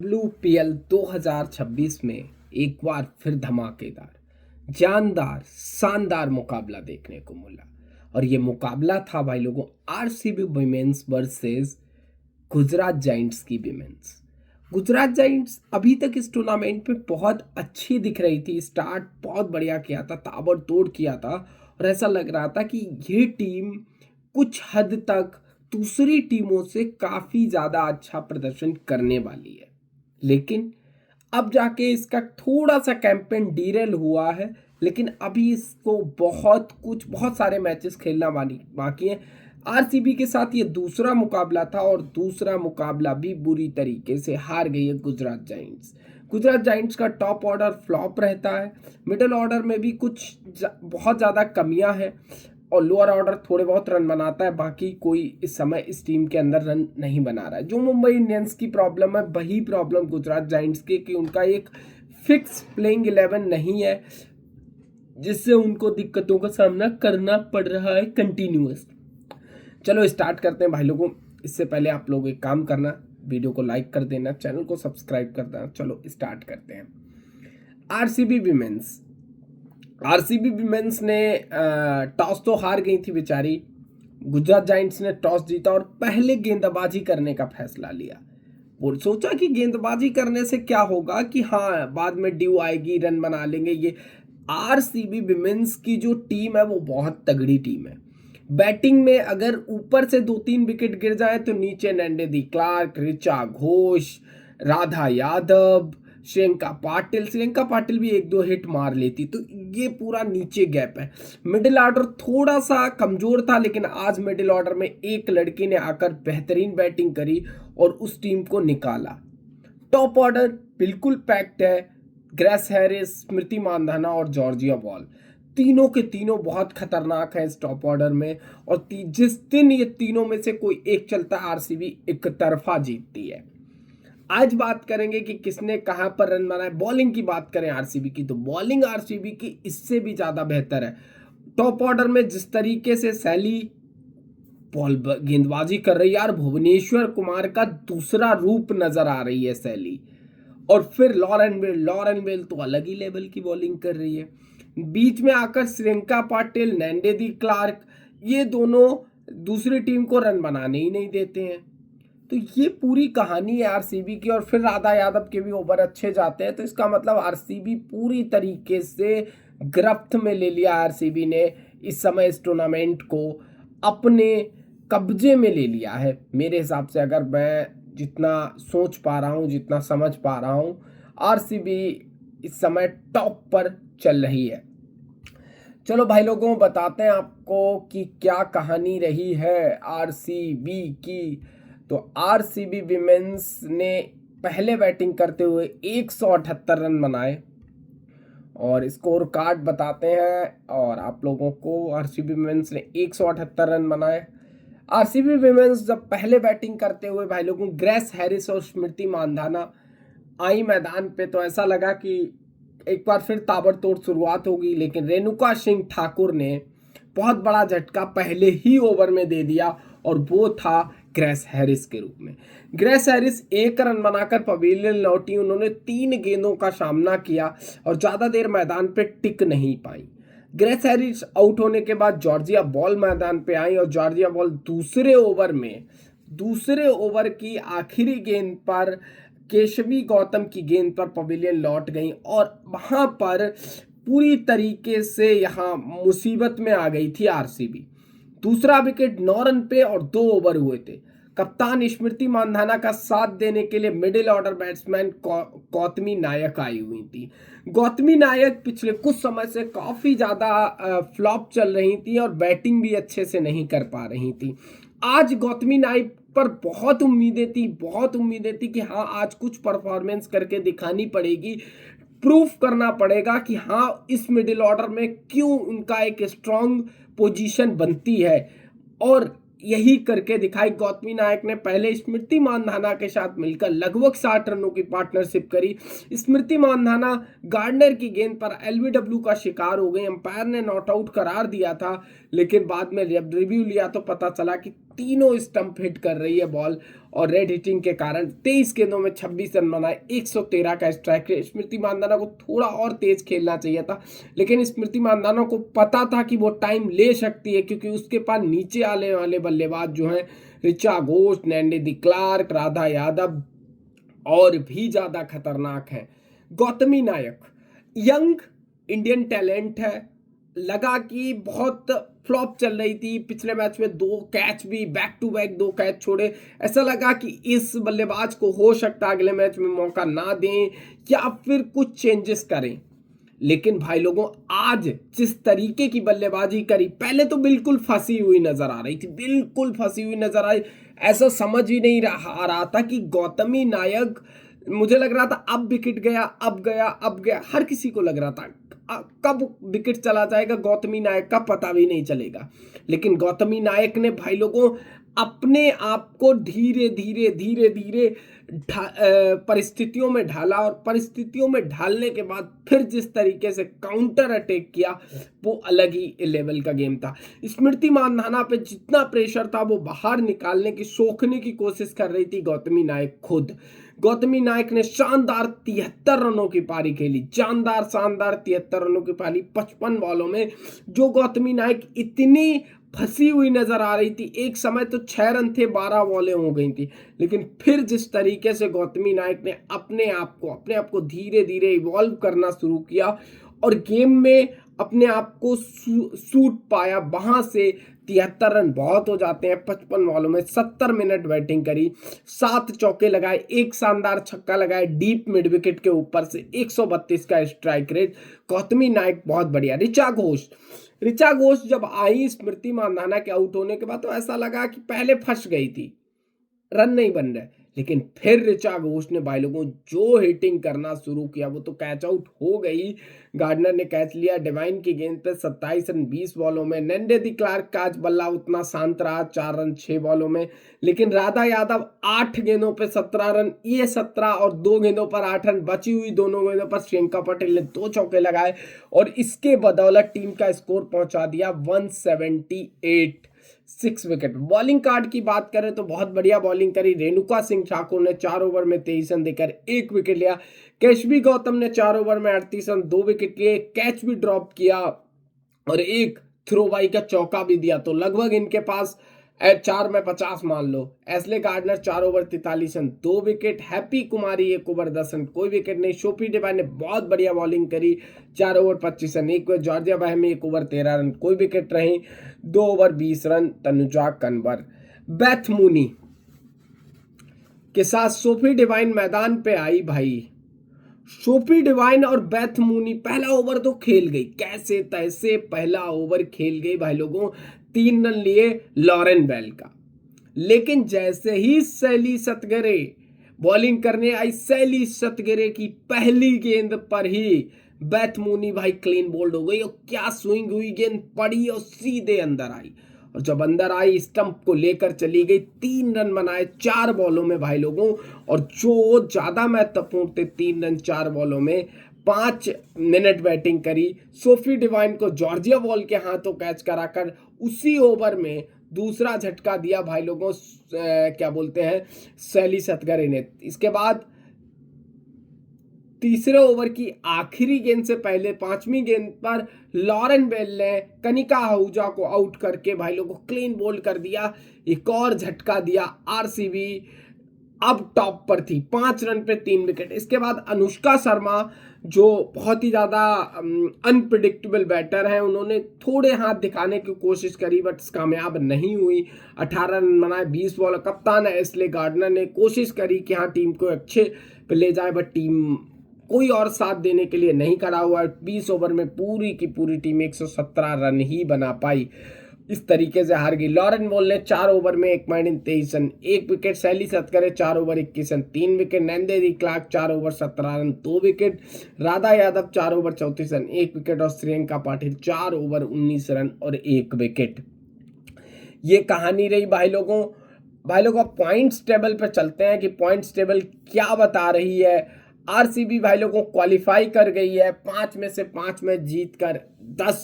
WPL 2026 में एक बार फिर धमाकेदार, जानदार, शानदार मुकाबला देखने को मिला। और ये मुकाबला था भाई लोगों RCB women's versus Gujarat giants की विमेंस। गुजरात जायंट्स अभी तक इस टूर्नामेंट में बहुत अच्छी दिख रही थी। स्टार्ट बहुत बढ़िया किया था, ताबड़तोड़ किया था और ऐसा लग रहा था कि ये टीम कुछ हद तक दूसरी टीमों से काफ़ी ज़्यादा अच्छा प्रदर्शन करने वाली है। लेकिन अब जाके इसका थोड़ा सा कैंपेन डीरेल हुआ है, लेकिन अभी इसको बहुत सारे मैचेस खेलना बाकी हैं। आरसीबी के साथ ये दूसरा मुकाबला था और दूसरा मुकाबला भी बुरी तरीके से हार गई है गुजरात जायंट्स। गुजरात जायंट्स का टॉप ऑर्डर फ्लॉप रहता है, मिडिल ऑर्डर में भी बहुत ज़्यादा कमियां हैं और लोअर ऑर्डर थोड़े बहुत रन बनाता है। बाकी कोई इस समय इस टीम के अंदर रन नहीं बना रहा है। जो मुंबई इंडियंस की प्रॉब्लम है वही प्रॉब्लम गुजरात जायंट्स की, कि उनका एक फिक्स प्लेइंग 11 नहीं है, जिससे उनको दिक्कतों का सामना करना पड़ रहा है कंटिन्यूअस। चलो स्टार्ट करते हैं भाई लोगों। इससे पहले आप लोग एक काम करना, वीडियो को लाइक कर देना, चैनल को सब्सक्राइब कर देना। चलो स्टार्ट करते हैं। आरसीबी विमेंस ने टॉस तो हार गई थी बेचारी। गुजरात जायंट्स ने टॉस जीता और पहले गेंदबाजी करने का फैसला लिया। वो सोचा कि गेंदबाजी करने से क्या होगा, कि हाँ बाद में ड्यू आएगी, रन बना लेंगे। ये आरसीबी विमेंस की जो टीम है वो बहुत तगड़ी टीम है। बैटिंग में अगर ऊपर से 2-3 विकेट गिर जाए तो नीचे नंदे दी क्लार्क, ऋचा घोष, राधा यादव, श्रियंका पाटिल भी 1-2 हिट मार लेती, तो ये पूरा नीचे गैप है। मिडिल ऑर्डर थोड़ा सा कमजोर था, लेकिन आज मिडिल ऑर्डर में एक लड़की ने आकर बेहतरीन बैटिंग करी और उस टीम को निकाला। टॉप ऑर्डर बिल्कुल पैक्ड है। ग्रेस हैरिस, स्मृति मानधना और जॉर्जिया बॉल, तीनों के तीनों बहुत खतरनाक है इस टॉप ऑर्डर में। और जिस दिन ये तीनों में से कोई एक चलता है, आरसीबी एक तरफा जीतती है। आज बात करेंगे कि किसने कहां पर रन बनाए। बॉलिंग की बात करें आरसीबी की, तो बॉलिंग आरसीबी की इससे भी ज्यादा बेहतर है। टॉप ऑर्डर में जिस तरीके से सैली बॉल गेंदबाजी कर रही है यार, भुवनेश्वर कुमार का दूसरा रूप नजर आ रही है सैली। और फिर लॉरेन बेल तो अलग ही लेवल की बॉलिंग कर रही है। बीच में आकर श्रियंका पाटिल, नंदे दी क्लार्क, ये दोनों दूसरी टीम को रन बनाने ही नहीं देते हैं। तो ये पूरी कहानी है आरसीबी की। और फिर राधा यादव के भी ओवर अच्छे जाते हैं, तो इसका मतलब आरसीबी पूरी तरीके से गिरफ्त में ले लिया। आरसीबी ने इस समय इस टूर्नामेंट को अपने कब्जे में ले लिया है। मेरे हिसाब से अगर मैं जितना सोच पा रहा हूँ, जितना समझ पा रहा हूँ, आरसीबी इस समय टॉप पर चल रही है। चलो भाई लोगों बताते हैं आपको कि क्या कहानी रही है आरसीबी की। तो आरसीबी विमेंस ने पहले बैटिंग करते हुए 178 रन बनाए और स्कोर कार्ड बताते हैं और आप लोगों को। आरसीबी विमेंस ने 178 रन बनाए। आरसीबी विमेंस जब पहले बैटिंग करते हुए भाई लोगों ग्रेस हैरिस और स्मृति मानधना आई मैदान पे, तो ऐसा लगा कि एक बार फिर ताबड़तोड़ शुरुआत होगी, लेकिन रेणुका सिंह ठाकुर ने बहुत बड़ा झटका पहले ही ओवर में दे दिया और वो था ग्रेस हैरिस के रूप में। ग्रेस हैरिस 1 रन बनाकर पवेलियन लौटी। उन्होंने 3 गेंदों का सामना किया और ज़्यादा देर मैदान पे टिक नहीं पाई। ग्रेस हैरिस आउट होने के बाद जॉर्जिया बॉल मैदान पे आई और जॉर्जिया बॉल दूसरे ओवर की आखिरी गेंद पर केशवी गौतम की गेंद पर पवेलियन लौट गई और वहां पर पूरी तरीके से यहां मुसीबत में आ गई थी आरसीबी। दूसरा विकेट 9 रन पे और 2 ओवर हुए थे। कप्तान स्मृति मानधना का साथ देने के लिए मिडिल ऑर्डर बैट्समैन गौतमी नायक आई हुई थी। गौतमी नायक पिछले कुछ समय से काफी ज्यादा फ्लॉप चल रही थी और बैटिंग भी अच्छे से नहीं कर पा रही थी। आज गौतमी नायक पर बहुत उम्मीदें थी कि हाँ आज कुछ परफॉर्मेंस करके दिखानी पड़ेगी, प्रूफ करना पड़ेगा कि हाँ इस मिडिल ऑर्डर में क्यों उनका एक स्ट्रांग पोजीशन बनती है। और यही करके दिखाई। गौतमी नायक ने पहले स्मृति मानधना के साथ मिलकर लगभग 60 रनों की पार्टनरशिप करी। स्मृति मानधना गार्डनर की गेंद पर एलबीडब्ल्यू का शिकार हो गई। अंपायर ने नॉट आउट करार दिया था, लेकिन बाद में जब रिव्यू लिया तो पता चला कि तीनों स्टंप हिट कर रही है बॉल, और रेड हिटिंग के कारण 23 गेंदों में 26 रन बनाए, 113 का स्ट्राइक रेट। स्मृति मानधना को थोड़ा और तेज खेलना चाहिए था, लेकिन स्मृति मानधना को पता था कि वो टाइम ले सकती है, क्योंकि उसके पास नीचे आने वाले बल्लेबाज जो हैं ऋचा घोष, नैंडी दी क्लार्क, राधा यादव और भी ज्यादा खतरनाक है। गौतमी नायक यंग इंडियन टैलेंट है, लगा कि बहुत फ्लॉप चल रही थी, पिछले मैच में 2 कैच भी बैक टू बैक 2 कैच छोड़े, ऐसा लगा कि इस बल्लेबाज को हो सकता है अगले मैच में मौका ना दें या फिर कुछ चेंजेस करें। लेकिन भाई लोगों, आज जिस तरीके की बल्लेबाजी करी, पहले तो बिल्कुल फंसी हुई नजर आ रही थी, बिल्कुल फंसी हुई नजर आई, ऐसा समझ ही नहीं आ रहा था कि गौतमी नायक, मुझे लग रहा था अब विकेट गया, अब गया, अब गया, हर किसी को लग रहा था कब विकेट चला जाएगा गौतमी नायक का पता भी नहीं चलेगा। लेकिन गौतमी नायक ने भाई लोगों अपने आप को धीरे धीरे धीरे धीरे परिस्थितियों में ढाला, और परिस्थितियों में ढालने के बाद फिर जिस तरीके से काउंटर अटैक किया, वो अलग ही लेवल का गेम था। स्मृति मानधना पे जितना प्रेशर था वो बाहर निकालने की, सोखने की कोशिश कर रही थी गौतमी नायक खुद। गौतमी नायक ने शानदार 73 रनों की पारी खेली, शानदार 73 रनों की पारी 55 बॉलों में, जो गौतमी नायक इतनी फंसी हुई नजर आ रही थी। एक समय तो 6 रन थे, 12 बॉलें हो गई थी, लेकिन फिर जिस तरीके से गौतमी नायक ने अपने आप को धीरे धीरे इवॉल्व करना शुरू किया और गेम में अपने आप को सूट पाया, वहां से 73 रन बहुत हो जाते हैं। 55 बॉलों में 70 मिनट बैटिंग करी, 7 चौके लगाए, एक शानदार छक्का लगाए डीप मिड विकेट के ऊपर से, 132 का स्ट्राइक रेट। गौतमी नायक बहुत बढ़िया। ऋचा घोष जब आई स्मृति मानधना के आउट होने के बाद, तो ऐसा लगा कि पहले फंस गई थी, रन नहीं बन रहे, लेकिन फिर ऋचा घोष ने भाई लोगों जो हिटिंग करना शुरू किया, वो तो कैच आउट हो गई, गार्डनर ने कैच लिया डिवाइन की गेंद पे 27 रन 20 बॉलों में। नैंडी दी क्लार्क का आज बल्ला उतना शांत रहा, 4 रन 6 बॉलों में, लेकिन राधा यादव 8 गेंदों पे 17 रन, ये 17 और 2 गेंदों पर 8 रन, बची हुई दोनों गेंदों पर श्रियंका पटेल ने 2 चौके लगाए और इसके बदौलत टीम का स्कोर पहुंचा दिया 178, 6 विकेट। बॉलिंग कार्ड की बात करें तो बहुत बढ़िया बॉलिंग करी। रेणुका सिंह ठाकुर ने 4 ओवर में 23 रन देकर 1 विकेट लिया। कैशवी गौतम ने 4 ओवर में 38 रन 2 विकेट लिए, कैच भी ड्रॉप किया और एक थ्रो बाई का चौका भी दिया, तो लगभग इनके पास 4 में 50 मान लो। Ashleigh Gardner 4 over 43 run 2 wicket. Happy Kumari 1 over 10 run कोई विकेट नहीं। शोफी डिवाइन ने बहुत बढ़िया बॉलिंग करी, 4 ओवर 25 रन 1 विकेट। जॉर्जिया बहमी 1 ओवर 13 रन कोई विकेट रही, 2 over 20 run. Tanuja Kanwar, Beth Mooney के साथ सोफी डिवाइन मैदान पे आई भाई। सोफी डिवाइन और बेथ मूनी पहला ओवर तो खेल गई, कैसे तैसे पहला ओवर खेल गई भाई लोगों, 3 रन लिए लॉरेन बेल का। लेकिन जैसे ही सैली सतगरे बॉलिंग करने आई, सैली सतगरे की पहली गेंद पर ही बेथ मूनी भाई क्लीन बोल्ड हो गई और क्या स्विंग हुई, गेंद पड़ी और सीधे अंदर आई, और जब अंदर आई स्टंप को लेकर चली गई। 3 रन बनाए 4 बॉलों में भाई लोगों, और जो ज्यादा महत्वपूर्ण थे 3 रन 4 बॉलों में, 5 मिनट बैटिंग करी। सोफी डिवाइन को जॉर्जिया वॉल के हाथों कैच कराकर उसी ओवर में दूसरा झटका दिया भाई लोगों, क्या बोलते हैं, सैली सतगरे ने। इसके बाद तीसरे ओवर की आखिरी गेंद से पहले 5वीं गेंद पर लॉरेन बेल ने कनिका आहूजा को आउट करके भाई लोगों को क्लीन बोल्ड कर दिया, एक और झटका दिया। आरसीबी अब टॉप पर थी, 5 रन पे 3 विकेट। इसके बाद अनुष्का शर्मा जो बहुत ही ज्यादा अनप्रिडिक्टेबल बैटर हैं, उन्होंने थोड़े हाथ दिखाने की कोशिश करी बट कामयाब नहीं हुई। 18 रन बनाए 20 बॉल। कप्तान एस्ले गार्डनर ने कोशिश करी कि हाँ टीम को अच्छे पे ले जाए, बट टीम कोई और साथ देने के लिए नहीं खड़ा हुआ। 20 ओवर में पूरी की पूरी टीम 117 रन ही बना पाई, इस तरीके से हार गई। लॉरेन बॉल ने 4 ओवर में 1 point 23 run 1 wicket. Saili Satghare 4 over 21 run 3 wicket. Nadine de Klerk 4 over 17 run 2 wicket. Radha Yadav 4 over 34 run 1 wicket और श्रियंका पाटिल 4 ओवर 19 रन और 1 विकेट। ये कहानी रही भाई लोगों। पॉइंट्स टेबल पर चलते हैं कि पॉइंट्स टेबल क्या बता रही है। आरसीबी भाई लोगों क्वालिफाई कर गई है, 5 में से 5 मैच जीतकर 10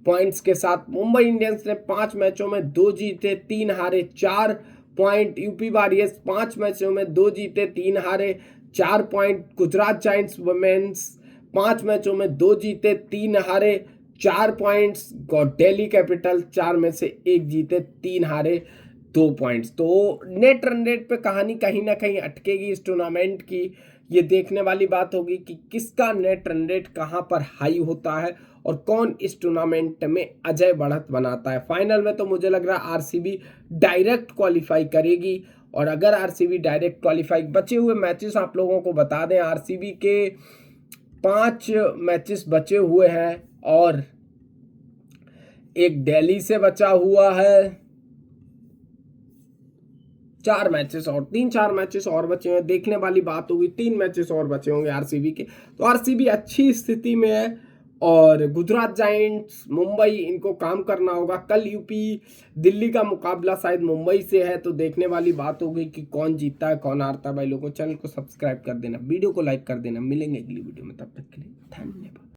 पॉइंट्स के साथ। मुंबई इंडियंस ने 5 मैचों में 2 जीते 3 हारे 4 पॉइंट। यूपी वॉरियर्स 5 मैचों में 2 जीते 3 हारे 4 पॉइंट। गुजरात जायंट्स वुमेन्स 5 मैचों में 2 जीते 3 हारे 4 पॉइंट्स। दिल्ली कैपिटल 4 में से 1 जीते 3 हारे 2 पॉइंट्स। तो नेट रन रेट पे कहानी कहीं ना कहीं अटकेगी इस टूर्नामेंट की। ये देखने वाली बात होगी कि किसका नेट रन रेट कहां पर हाई होता है और कौन इस टूर्नामेंट में अजय बढ़त बनाता है। फाइनल में तो मुझे लग रहा है आरसीबी डायरेक्ट क्वालिफाई करेगी। और अगर आरसीबी डायरेक्ट क्वालिफाई, बचे हुए मैचेस आप लोगों को बता दें, आरसीबी के 5 मैचेस बचे हुए हैं और एक दिल्ली से बचा हुआ है, 4 मैचेस और 3-4 मैचेस और बचे हैं। देखने वाली बात होगी, 3 मैचेस और बचे होंगे आरसीबी के। तो आरसीबी अच्छी स्थिति में है और गुजरात जायंट्स, मुंबई, इनको काम करना होगा। कल यूपी दिल्ली का मुकाबला शायद मुंबई से है, तो देखने वाली बात होगी कि कौन जीतता है कौन हारता है। भाई लोगों, चैनल को सब्सक्राइब कर देना, वीडियो को लाइक कर देना। मिलेंगे अगली वीडियो में, तब तक के लिए धन्यवाद।